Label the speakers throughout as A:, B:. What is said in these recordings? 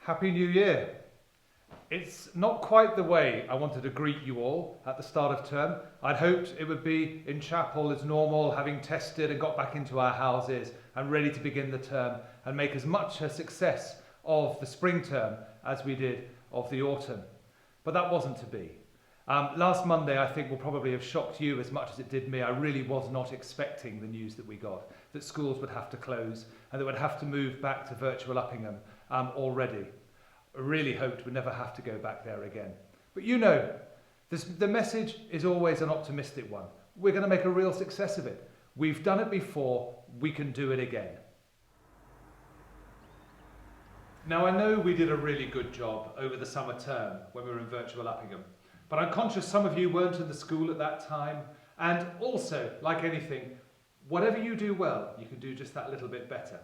A: Happy New Year. It's not quite the way I wanted to greet you all at the start of term. I'd hoped it would be in chapel as normal, having tested and got back into our houses and ready to begin the term and make as much a success of the spring term as we did of the autumn. But that wasn't to be. Last Monday, I think, will probably have shocked you as much as it did me. I really was not expecting the news that we got, that schools would have to close and that we'd have to move back to virtual Uppingham already. I really hoped we'd never have to go back there again. But you know, the message is always an optimistic one. We're going to make a real success of it. We've done it before, we can do it again. Now, I know we did a really good job over the summer term when we were in virtual Uppingham, but I'm conscious some of you weren't in the school at that time, and also, like anything, whatever you do well, you can do just that little bit better.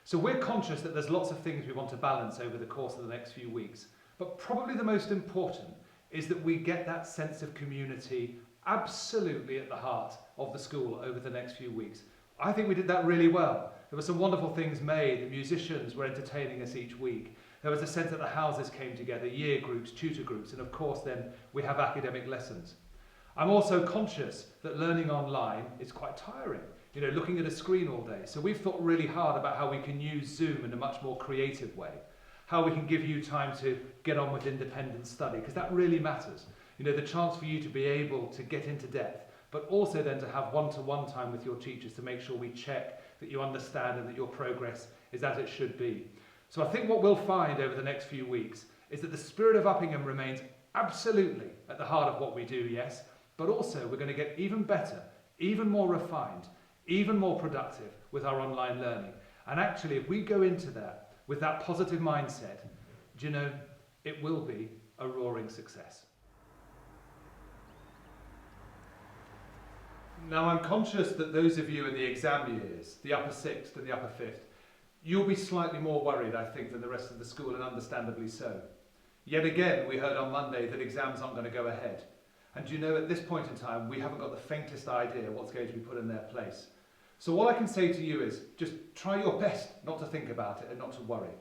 A: So we're conscious that there's lots of things we want to balance over the course of the next few weeks, but probably the most important is that we get that sense of community absolutely at the heart of the school over the next few weeks. I think we did that really well. There were some wonderful things made. The musicians were entertaining us each week. There was a sense that the houses came together, year groups, tutor groups, and of course then we have academic lessons. I'm also conscious that learning online is quite tiring, looking at a screen all day. So we've thought really hard about how we can use Zoom in a much more creative way, how we can give you time to get on with independent study, because that really matters. The chance for you to be able to get into depth, but also then to have one-to-one time with your teachers to make sure we check that you understand and that your progress is as it should be. So I think what we'll find over the next few weeks is that the spirit of Uppingham remains absolutely at the heart of what we do, yes, but also we're going to get even better, even more refined, even more productive with our online learning. And actually, if we go into that with that positive mindset, it will be a roaring success. Now, I'm conscious that those of you in the exam years, the upper sixth and the upper fifth, you'll be slightly more worried, I think, than the rest of the school, and understandably so. Yet again, we heard on Monday that exams aren't going to go ahead. And at this point in time, we haven't got the faintest idea what's going to be put in their place. So all I can say to you is just try your best not to think about it and not to worry.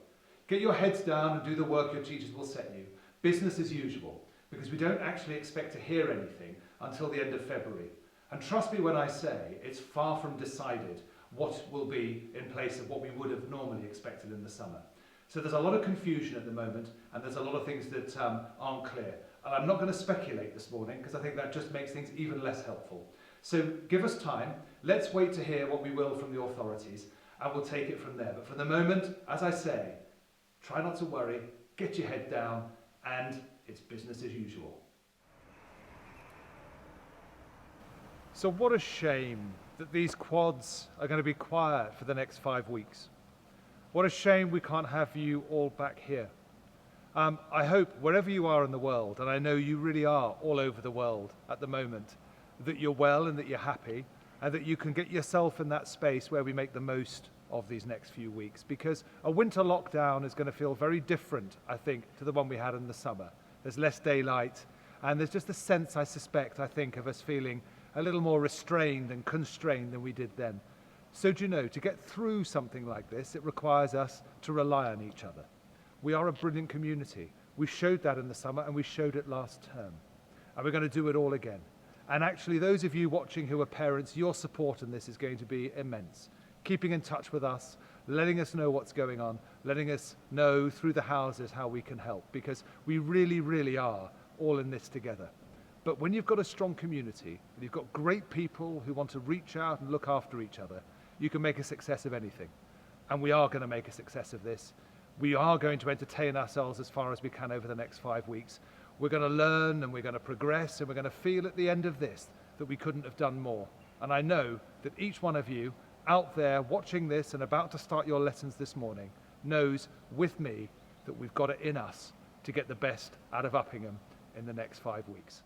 A: Get your heads down and do the work your teachers will set you. Business as usual, because we don't actually expect to hear anything until the end of February. And trust me when I say it's far from decided what will be in place of what we would have normally expected in the summer. So there's a lot of confusion at the moment, and there's a lot of things that aren't clear. And I'm not going to speculate this morning because I think that just makes things even less helpful. So give us time. Let's wait to hear what we will from the authorities, and we'll take it from there. But for the moment, as I say, try not to worry, get your head down, and it's business as usual. So what a shame that these quads are going to be quiet for the next 5 weeks. What a shame we can't have you all back here. I hope wherever you are in the world, and I know you really are all over the world at the moment, that you're well and that you're happy and that you can get yourself in that space where we make the most of these next few weeks, because a winter lockdown is going to feel very different, I think, to the one we had in the summer. There's less daylight, and there's just a sense, I suspect, of us feeling a little more restrained and constrained than we did then. So to get through something like this, it requires us to rely on each other. We are a brilliant community. We showed that in the summer, and we showed it last term. And we're going to do it all again. And actually, those of you watching who are parents, your support in this is going to be immense. Keeping in touch with us, letting us know what's going on, letting us know through the houses how we can help, because we really, really are all in this together. But when you've got a strong community, and you've got great people who want to reach out and look after each other, you can make a success of anything. And we are going to make a success of this. We are going to entertain ourselves as far as we can over the next 5 weeks. We're going to learn and we're going to progress, and we're going to feel at the end of this that we couldn't have done more. And I know that each one of you out there watching this and about to start your lessons this morning knows with me that we've got it in us to get the best out of Uppingham in the next 5 weeks.